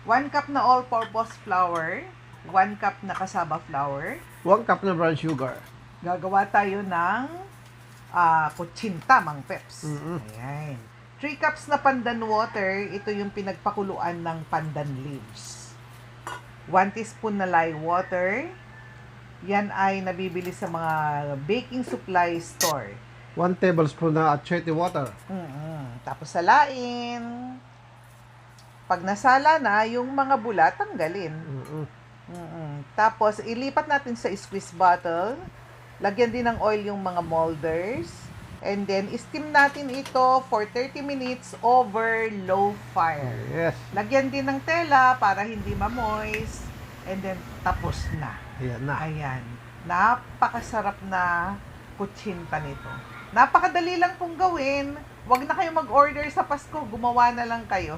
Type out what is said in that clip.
1 cup na all-purpose flour, 1 cup na cassava flour. 1 cup na brown sugar. Gagawa tayo ng kutsinta, Mang Peps. Ayan. 3 cups na pandan water, ito yung pinagpakuluan ng pandan leaves. 1 teaspoon na lye water. Yan ay nabibili sa mga baking supply store. 1 tablespoon na achete water. Tapos salain. Pag nasala na, yung mga bula, tanggalin. Tapos, ilipat natin sa squeeze bottle. Lagyan din ng oil yung mga molders. And then, steam natin ito for 30 minutes over low fire. Yes. Lagyan din ng tela para hindi ma-moist. And then, tapos na. Ayan na. Ayan. Napakasarap na kutsinta nito. Napakadali lang pong gawin. Huwag na kayo mag-order sa Pasko. Gumawa na lang kayo.